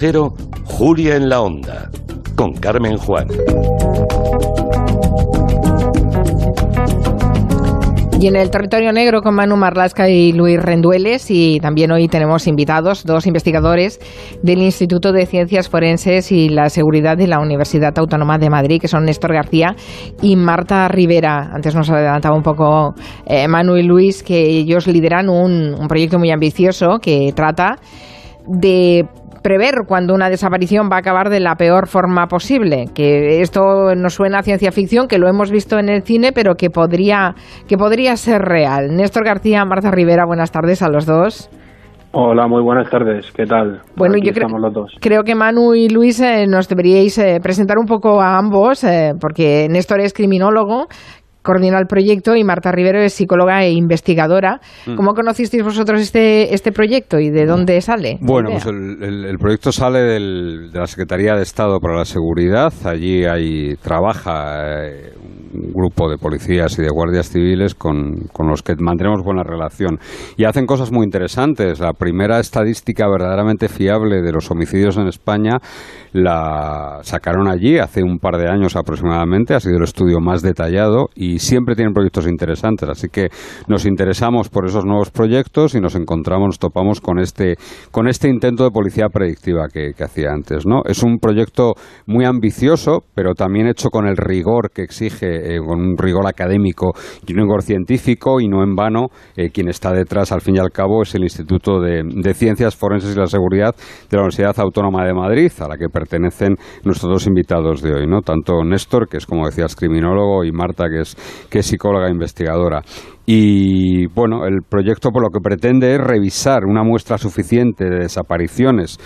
Cero, Julia en la Onda, con Carmen Juan. Y en el territorio negro con Manu Marlasca y Luis Rendueles, y también hoy tenemos invitados, dos investigadores del Instituto de Ciencias Forenses y la Seguridad de la Universidad Autónoma de Madrid, que son Néstor García y Marta Rivera. Antes nos adelantaba un poco Manu y Luis que ellos lideran un proyecto muy ambicioso que trata de prever cuando una desaparición va a acabar de la peor forma posible, que esto nos suena a ciencia ficción, que lo hemos visto en el cine, pero que podría ser real. Néstor García, Marta Rivera, buenas tardes a los dos. Hola, muy buenas tardes, ¿qué tal? Bueno, aquí yo estamos los dos. Creo que Manu y Luis nos deberíais presentar un poco a ambos, porque Néstor es criminólogo, coordina el proyecto, y Marta Rivero es psicóloga e investigadora. ¿Cómo conocisteis vosotros este proyecto y de dónde sale? Bueno, pues el proyecto sale de la Secretaría de Estado para la Seguridad. Allí trabaja un grupo de policías y de guardias civiles con los que mantenemos buena relación. Y hacen cosas muy interesantes. La primera estadística verdaderamente fiable de los homicidios en España la sacaron allí hace un par de años aproximadamente. Ha sido el estudio más detallado y siempre tienen proyectos interesantes, así que nos interesamos por esos nuevos proyectos y nos topamos con este intento de policía predictiva que hacía antes, ¿no? Es un proyecto muy ambicioso, pero también hecho con el rigor que exige, con un rigor académico y un rigor científico, y no en vano quien está detrás, al fin y al cabo, es el Instituto de Ciencias Forenses y la Seguridad de la Universidad Autónoma de Madrid, a la que pertenecen nuestros dos invitados de hoy, ¿no? Tanto Néstor, que es, como decías, criminólogo, y Marta, que es psicóloga e investigadora. Y bueno, el proyecto por lo que pretende es revisar una muestra suficiente de desapariciones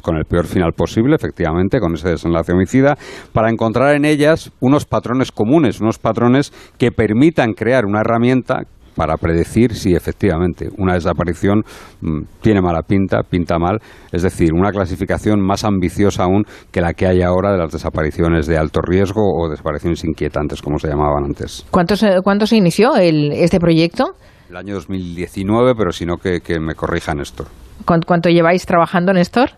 con el peor final posible, efectivamente, con ese desenlace homicida, para encontrar en ellas unos patrones comunes, unos patrones que permitan crear una herramienta para predecir si efectivamente una desaparición tiene mala pinta mal, es decir, una clasificación más ambiciosa aún que la que hay ahora de las desapariciones de alto riesgo o desapariciones inquietantes, como se llamaban antes. ¿Cuánto se inició este proyecto? El año 2019, pero si no que me corrija Néstor. ¿Cuánto lleváis trabajando, Néstor?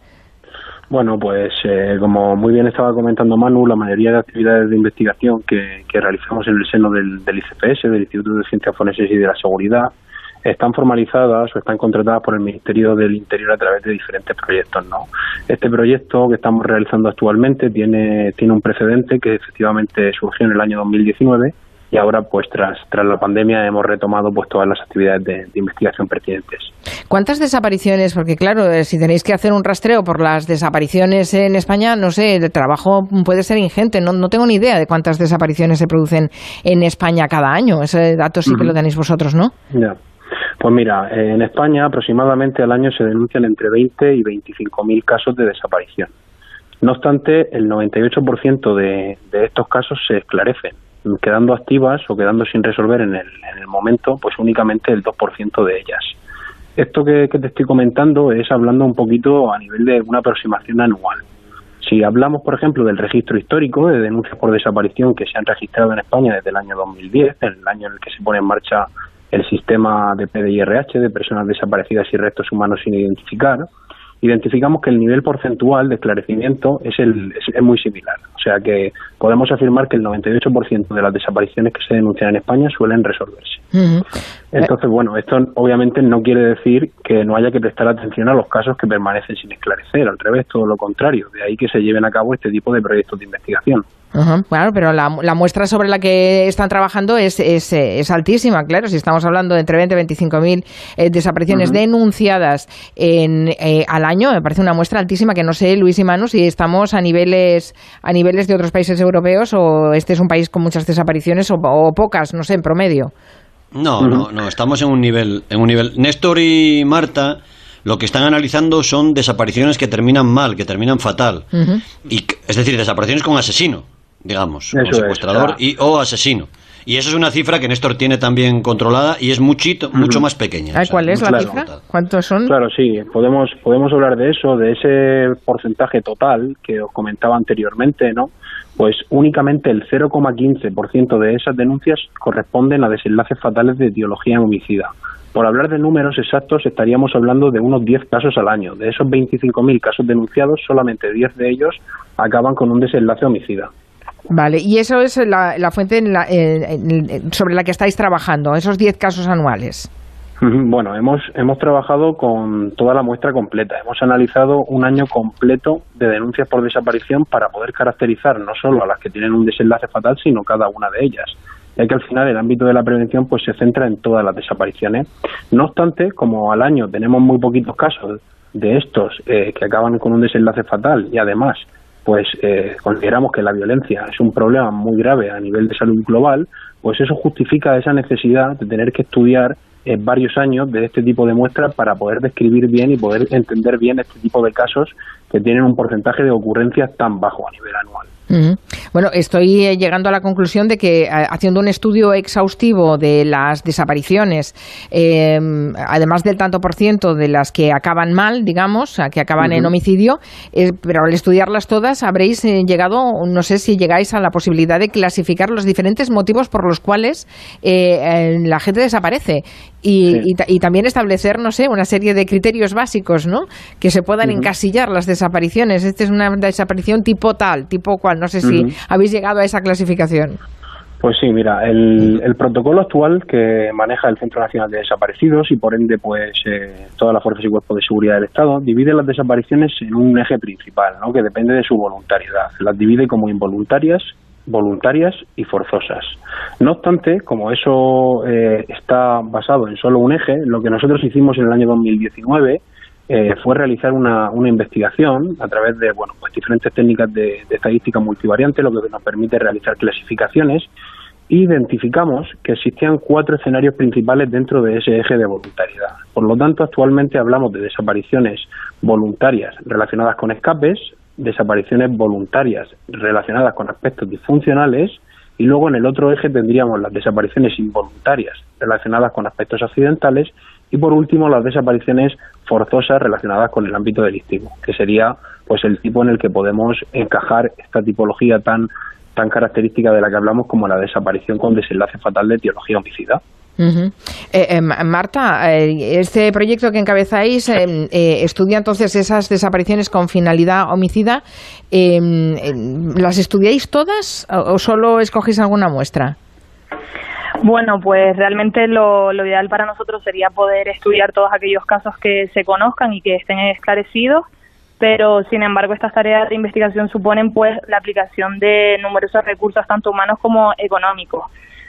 Bueno, pues como muy bien estaba comentando Manu, la mayoría de actividades de investigación que realizamos en el seno del ICFS, del Instituto de Ciencias Forenses y de la Seguridad, están formalizadas o están contratadas por el Ministerio del Interior a través de diferentes proyectos, ¿no? Este proyecto que estamos realizando actualmente tiene un precedente que efectivamente surgió en el año 2019, y ahora, pues tras la pandemia, hemos retomado pues todas las actividades de investigación pertinentes. ¿Cuántas desapariciones? Porque claro, si tenéis que hacer un rastreo por las desapariciones en España, no sé, el trabajo puede ser ingente. No tengo ni idea de cuántas desapariciones se producen en España cada año. Ese dato sí que lo tenéis vosotros, ¿no? Ya. Pues mira, en España aproximadamente al año se denuncian entre 20 y 25.000 casos de desaparición. No obstante, el 98% de estos casos se esclarecen, quedando activas o quedando sin resolver en el momento, pues únicamente el 2% de ellas. Esto que te estoy comentando es hablando un poquito a nivel de una aproximación anual. Si hablamos, por ejemplo, del registro histórico de denuncias por desaparición que se han registrado en España desde el año 2010, el año en el que se pone en marcha el sistema de PDIRH, de personas desaparecidas y restos humanos sin identificar, identificamos que el nivel porcentual de esclarecimiento es muy similar. O sea que podemos afirmar que el 98% de las desapariciones que se denuncian en España suelen resolverse. Entonces, bueno, esto obviamente no quiere decir que no haya que prestar atención a los casos que permanecen sin esclarecer. Al revés, todo lo contrario. De ahí que se lleven a cabo este tipo de proyectos de investigación. Claro, pero la muestra sobre la que están trabajando es altísima, claro. Si estamos hablando de entre 20 y 25.000 desapariciones denunciadas al año, me parece una muestra altísima, que no sé, Luis y Manu, si estamos a niveles de otros países europeos, o este es un país con muchas desapariciones o pocas, no sé, en promedio. No, estamos en un nivel. Néstor y Marta lo que están analizando son desapariciones que terminan mal, que terminan fatal. Es decir, desapariciones con asesino, digamos, con secuestrador o asesino. Y eso es una cifra que Néstor tiene también controlada y es mucho más pequeña. ¿Cuál es la cifra? ¿Cuántos son? Claro, sí, podemos hablar de eso, de ese porcentaje total que os comentaba anteriormente, ¿no? Pues únicamente el 0,15% de esas denuncias corresponden a desenlaces fatales de etiología homicida. Por hablar de números exactos, estaríamos hablando de unos 10 casos al año. De esos 25.000 casos denunciados, solamente 10 de ellos acaban con un desenlace homicida. Vale, y eso es la fuente sobre la que estáis trabajando, esos 10 casos anuales. Bueno, hemos trabajado con toda la muestra completa. Hemos analizado un año completo de denuncias por desaparición para poder caracterizar no solo a las que tienen un desenlace fatal, sino cada una de ellas, ya que al final el ámbito de la prevención pues se centra en todas las desapariciones. No obstante, como al año tenemos muy poquitos casos de estos que acaban con un desenlace fatal y además pues consideramos que la violencia es un problema muy grave a nivel de salud global, pues eso justifica esa necesidad de tener que estudiar varios años de este tipo de muestras para poder describir bien y poder entender bien este tipo de casos que tienen un porcentaje de ocurrencias tan bajo a nivel anual. Bueno, estoy llegando a la conclusión de que haciendo un estudio exhaustivo de las desapariciones, además del tanto por ciento de las que acaban mal, digamos, que acaban en homicidio, pero al estudiarlas todas habréis llegado, no sé si llegáis a la posibilidad de clasificar los diferentes motivos por los cuales la gente desaparece y también establecer, no sé, una serie de criterios básicos, ¿no?, que se puedan encasillar las desapariciones. Esta es una desaparición tipo tal, tipo cual. No sé si habéis llegado a esa clasificación. Pues sí, mira, el protocolo actual que maneja el Centro Nacional de Desaparecidos y por ende pues todas las fuerzas y cuerpos de seguridad del Estado divide las desapariciones en un eje principal, ¿no?, que depende de su voluntariedad. Las divide como involuntarias, voluntarias y forzosas. No obstante, como eso está basado en solo un eje, lo que nosotros hicimos en el año 2019 fue realizar una investigación a través de pues diferentes técnicas de estadística multivariante, lo que nos permite realizar clasificaciones, e identificamos que existían 4 escenarios principales dentro de ese eje de voluntariedad. Por lo tanto, actualmente hablamos de desapariciones voluntarias relacionadas con escapes, desapariciones voluntarias relacionadas con aspectos disfuncionales, y luego en el otro eje tendríamos las desapariciones involuntarias relacionadas con aspectos accidentales, y por último las desapariciones forzosas relacionadas con el ámbito delictivo, que sería pues el tipo en el que podemos encajar esta tipología tan característica de la que hablamos como la desaparición con desenlace fatal de etiología homicida. Marta, este proyecto que encabezáis estudia entonces esas desapariciones con finalidad homicida. ¿Las estudiáis todas o solo escogéis alguna muestra? Bueno, pues realmente lo ideal para nosotros sería poder estudiar todos aquellos casos que se conozcan y que estén esclarecidos, pero sin embargo estas tareas de investigación suponen pues la aplicación de numerosos recursos tanto humanos como económicos.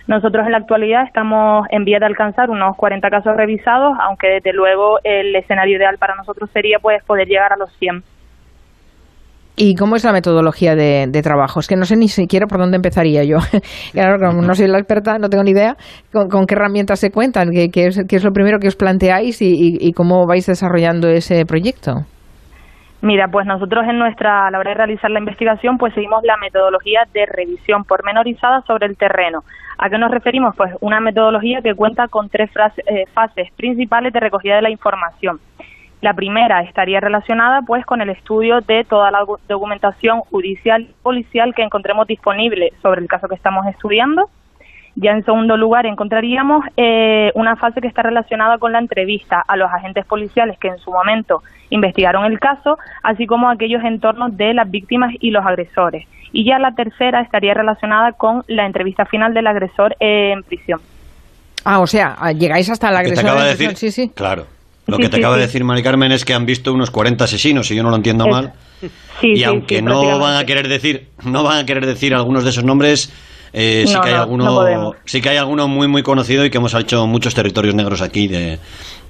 Nosotros en la actualidad estamos en vía de alcanzar unos 40 casos revisados, aunque desde luego el escenario ideal para nosotros sería pues poder llegar a los 100. ¿Y cómo es la metodología de trabajo? Es que no sé ni siquiera por dónde empezaría yo. Claro, como no soy la experta, no tengo ni idea con qué herramientas se cuentan, qué es lo primero que os planteáis y cómo vais desarrollando ese proyecto. Mira, pues nosotros a la hora de realizar la investigación, pues seguimos la metodología de revisión pormenorizada sobre el terreno. ¿A qué nos referimos? Pues una metodología que cuenta con 3 fases principales de recogida de la información. La primera estaría relacionada pues con el estudio de toda la documentación judicial y policial que encontremos disponible sobre el caso que estamos estudiando. Ya en segundo lugar encontraríamos una fase que está relacionada con la entrevista a los agentes policiales que en su momento investigaron el caso, así como aquellos entornos de las víctimas y los agresores. Y ya la tercera estaría relacionada con la entrevista final del agresor en prisión. O sea, llegáis hasta el agresor en prisión, sí. Claro. Lo que te acaba de decir Mari Carmen es que han visto unos 40 asesinos, si yo no lo entiendo mal. Y aunque no van a querer decir algunos de esos nombres, sí que hay alguno muy muy conocido y que hemos hecho muchos territorios negros aquí de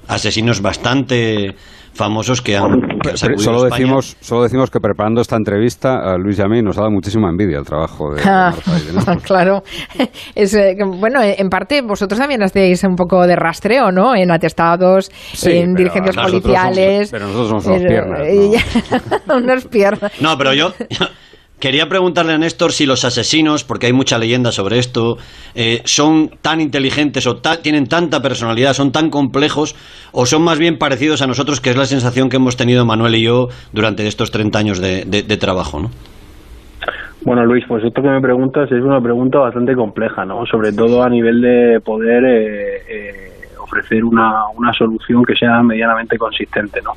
asesinos bastante famosos que han solo decimos que preparando esta entrevista a Luis y a mí nos ha dado muchísima envidia el trabajo de Marta y de Néstor. Claro, bueno, en parte vosotros también hacéis un poco de rastreo, ¿no? En atestados, en diligencias policiales. Pero nosotros somos unos piernas, ¿no? Unos piernas. No, pero yo quería preguntarle a Néstor si los asesinos, porque hay mucha leyenda sobre esto, son tan inteligentes o tienen tanta personalidad, son tan complejos, o son más bien parecidos a nosotros, que es la sensación que hemos tenido Manuel y yo durante estos 30 años de trabajo, ¿no? Bueno, Luis, pues esto que me preguntas es una pregunta bastante compleja, ¿no? Sobre todo a nivel de poder ofrecer una solución que sea medianamente consistente, ¿no?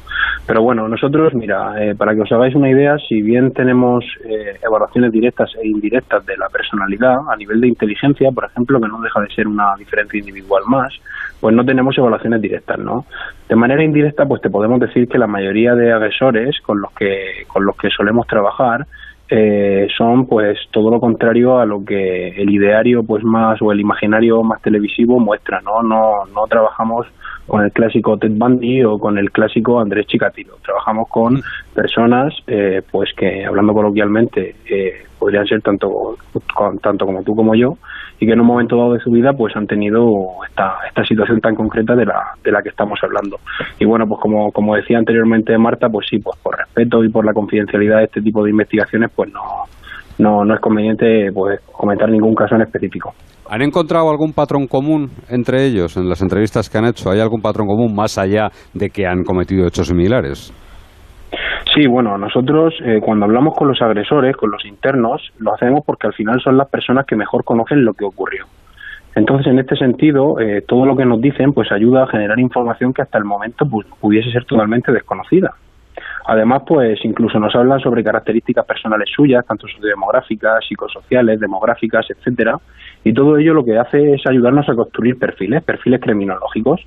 Pero bueno, nosotros, mira, para que os hagáis una idea, si bien tenemos evaluaciones directas e indirectas de la personalidad, a nivel de inteligencia, por ejemplo, que no deja de ser una diferencia individual más, pues no tenemos evaluaciones directas, ¿no? De manera indirecta, pues te podemos decir que la mayoría de agresores con los que solemos trabajar son pues todo lo contrario a lo que el ideario pues más o el imaginario más televisivo muestra, ¿no? No trabajamos con el clásico Ted Bundy o con el clásico Andrés Chikatilo. Trabajamos con personas pues que, hablando coloquialmente, podrían ser tanto como tú como yo, y que en un momento dado de su vida pues han tenido esta situación tan concreta de la que estamos hablando. Y bueno, pues como decía anteriormente Marta, pues sí, pues por respeto y por la confidencialidad de este tipo de investigaciones, pues no es conveniente pues comentar ningún caso en específico. ¿Han encontrado algún patrón común entre ellos en las entrevistas que han hecho? ¿Hay algún patrón común más allá de que han cometido hechos similares? Sí, bueno, nosotros cuando hablamos con los agresores, con los internos, lo hacemos porque al final son las personas que mejor conocen lo que ocurrió. Entonces, en este sentido, todo lo que nos dicen pues ayuda a generar información que hasta el momento pues, pudiese ser totalmente desconocida. Además, pues incluso nos hablan sobre características personales suyas, tanto sociodemográficas, psicosociales, demográficas, etcétera, y todo ello lo que hace es ayudarnos a construir perfiles criminológicos,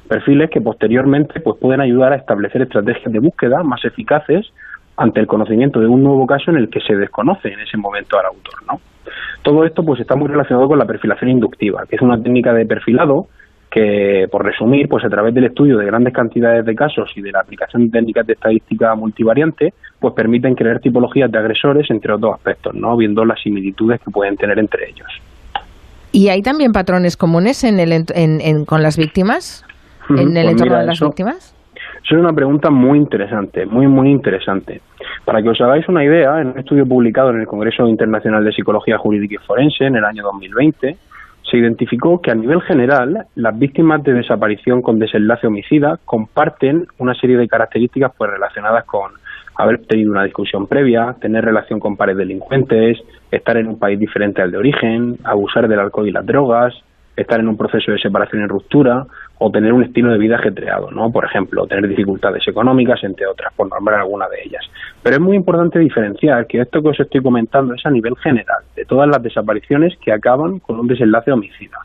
perfiles que posteriormente pues pueden ayudar a establecer estrategias de búsqueda más eficaces ante el conocimiento de un nuevo caso en el que se desconoce en ese momento al autor, ¿no? Todo esto pues está muy relacionado con la perfilación inductiva, que es una técnica de perfilado que, por resumir, pues a través del estudio de grandes cantidades de casos y de la aplicación de técnicas de estadística multivariante, pues permiten crear tipologías de agresores, entre otros aspectos, ¿no? Viendo las similitudes que pueden tener entre ellos. ¿Y hay también patrones comunes con las víctimas? ¿En el entorno de las víctimas? Eso es una pregunta muy interesante, muy interesante. Para que os hagáis una idea, en un estudio publicado en el Congreso Internacional de Psicología Jurídica y Forense en el año 2020, se identificó que a nivel general las víctimas de desaparición con desenlace homicida comparten una serie de características pues relacionadas con haber tenido una discusión previa, tener relación con pares delincuentes, estar en un país diferente al de origen, abusar del alcohol y las drogas, estar en un proceso de separación y ruptura o tener un estilo de vida ajetreado, ¿no? Por ejemplo, tener dificultades económicas, entre otras, por nombrar alguna de ellas. Pero es muy importante diferenciar que esto que os estoy comentando es a nivel general, de todas las desapariciones que acaban con un desenlace homicida.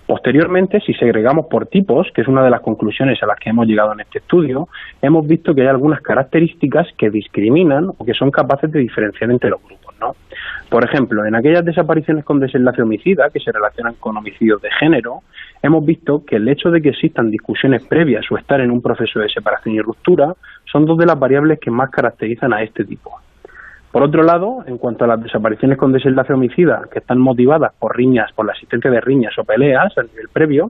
Posteriormente, si segregamos por tipos, que es una de las conclusiones a las que hemos llegado en este estudio, hemos visto que hay algunas características que discriminan o que son capaces de diferenciar entre los grupos, ¿no? Por ejemplo, en aquellas desapariciones con desenlace homicida, que se relacionan con homicidios de género, hemos visto que el hecho de que existan discusiones previas o estar en un proceso de separación y ruptura son dos de las variables que más caracterizan a este tipo. Por otro lado, en cuanto a las desapariciones con desenlace homicida, que están motivadas por riñas, por la existencia de riñas o peleas a nivel previo,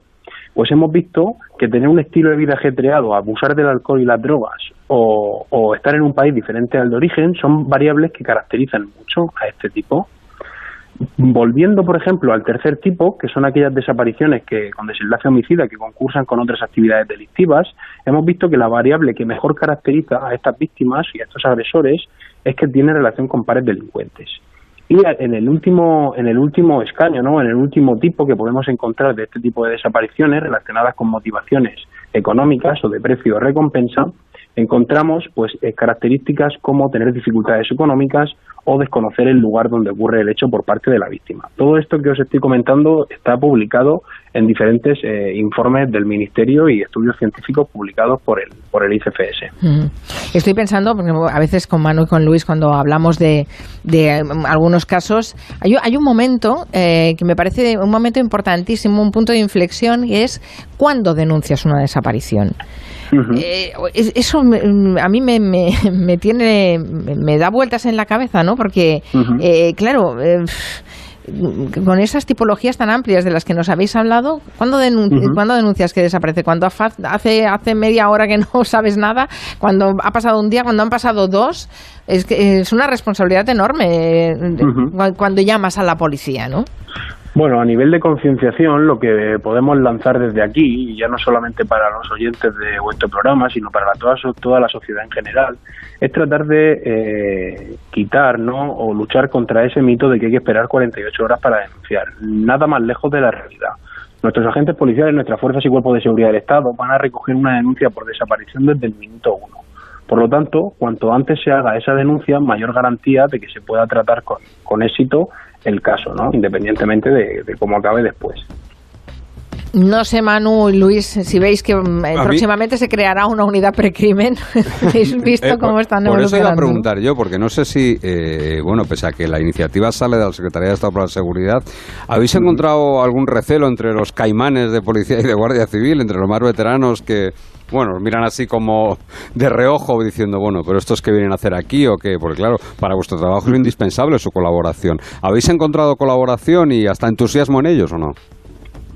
pues hemos visto que tener un estilo de vida ajetreado, abusar del alcohol y las drogas o estar en un país diferente al de origen son variables que caracterizan mucho a este tipo. Volviendo, por ejemplo, al tercer tipo, que son aquellas desapariciones que con desenlace homicida que concursan con otras actividades delictivas, hemos visto que la variable que mejor caracteriza a estas víctimas y a estos agresores es que tiene relación con pares delincuentes. Y en el último escaño, ¿no? En el último tipo que podemos encontrar de este tipo de desapariciones relacionadas con motivaciones económicas o de precio o recompensa, encontramos pues características como tener dificultades económicas o desconocer el lugar donde ocurre el hecho por parte de la víctima. Todo esto que os estoy comentando está publicado en diferentes informes del Ministerio y estudios científicos publicados por el ICFS. Estoy pensando, porque a veces con Manu y con Luis, cuando hablamos de algunos casos, hay un momento que me parece un momento importantísimo, un punto de inflexión, y es cuando denuncias una desaparición. Eso a mí me da vueltas en la cabeza, ¿no? Porque, claro, con esas tipologías tan amplias de las que nos habéis hablado, ¿cuándo denuncias que desaparece? ¿Cuando hace media hora que no sabes nada? ¿Cuando ha pasado un día? ¿Cuando han pasado dos? Es que es una responsabilidad enorme cuando llamas a la policía, ¿no? Bueno, a nivel de concienciación, lo que podemos lanzar desde aquí, y ya no solamente para los oyentes de vuestro programa, sino para toda la sociedad en general, es tratar de quitar, ¿no?, o luchar contra ese mito de que hay que esperar 48 horas para denunciar. Nada más lejos de la realidad. Nuestros agentes policiales, nuestras fuerzas y cuerpos de seguridad del Estado van a recoger una denuncia por desaparición desde el minuto 1. Por lo tanto, cuanto antes se haga esa denuncia, mayor garantía de que se pueda tratar con éxito el caso, ¿no? Independientemente de cómo acabe después. No sé, Manu y Luis, si veis que próximamente se creará una unidad precrimen. ¿Habéis visto cómo están evolucionando? Por eso iba a preguntar yo, porque no sé si, pese a que la iniciativa sale de la Secretaría de Estado para la Seguridad, ¿habéis encontrado algún recelo entre los caimanes de policía y de Guardia Civil, entre los más veteranos que, bueno, miran así como de reojo diciendo, bueno, pero estos que vienen a hacer aquí o qué? Porque claro, para vuestro trabajo es indispensable su colaboración. ¿Habéis encontrado colaboración y hasta entusiasmo en ellos o no?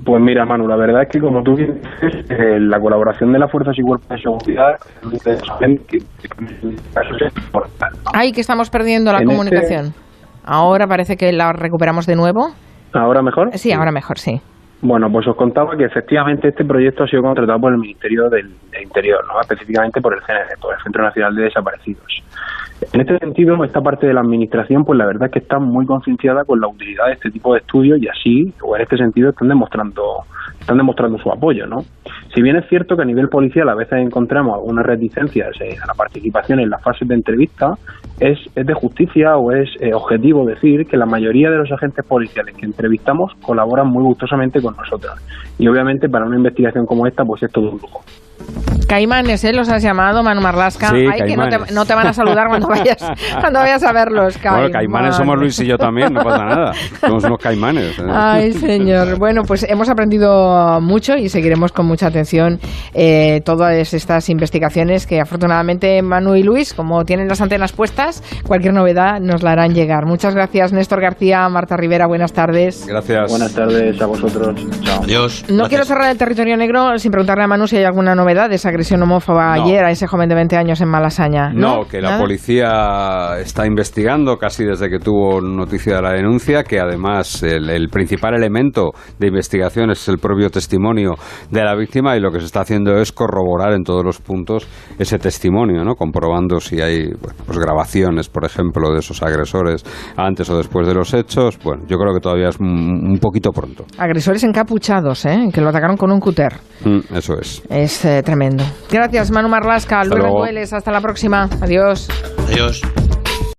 Pues mira, Manu, la verdad es que como tú dices, la colaboración de las fuerzas y cuerpos de seguridad Ay, que estamos perdiendo la comunicación. Ahora parece que la recuperamos de nuevo. ¿Ahora mejor? Sí, ahora mejor, sí. Bueno, pues os contaba que efectivamente este proyecto ha sido contratado por el Ministerio del Interior, ¿no? Específicamente por el CND, por el Centro Nacional de Desaparecidos. En este sentido, esta parte de la Administración, pues la verdad es que está muy concienciada con la utilidad de este tipo de estudios y así, o en este sentido, están demostrando su apoyo, ¿no? Si bien es cierto que a nivel policial a veces encontramos algunas reticencias a la participación en las fases de entrevista, es de justicia o es objetivo decir que la mayoría de los agentes policiales que entrevistamos colaboran muy gustosamente con nosotros. Y obviamente para una investigación como esta, pues es todo un lujo. Caimanes, los has llamado, Manu Marlasca. Sí, ay, que no te van a saludar cuando vayas a verlos, Caimanes. Bueno, Caimanes somos Luis y yo también, no pasa nada. Somos unos Caimanes. Ay, señor. Bueno, pues hemos aprendido mucho y seguiremos con mucha atención todas estas investigaciones que afortunadamente Manu y Luis, como tienen las antenas puestas, cualquier novedad nos la harán llegar. Muchas gracias, Néstor García, Marta Rivera, buenas tardes. Gracias. Buenas tardes a vosotros. Chao. Adiós. No quiero cerrar el territorio negro sin preguntarle a Manu si hay alguna novedad de esa agresión homófoba ayer a ese joven de 20 años en Malasaña. No, que la policía está investigando casi desde que tuvo noticia de la denuncia, que además el principal elemento de investigación es el propio testimonio de la víctima y lo que se está haciendo es corroborar en todos los puntos ese testimonio, ¿no? Comprobando si hay pues grabaciones, por ejemplo, de esos agresores antes o después de los hechos. Bueno, yo creo que todavía es un poquito pronto. Agresores encapuchados, que lo atacaron con un cúter. Eso es. Es tremendo. Gracias, Manu Marlasca, Luis Rendueles. Hasta la próxima. Adiós. Adiós.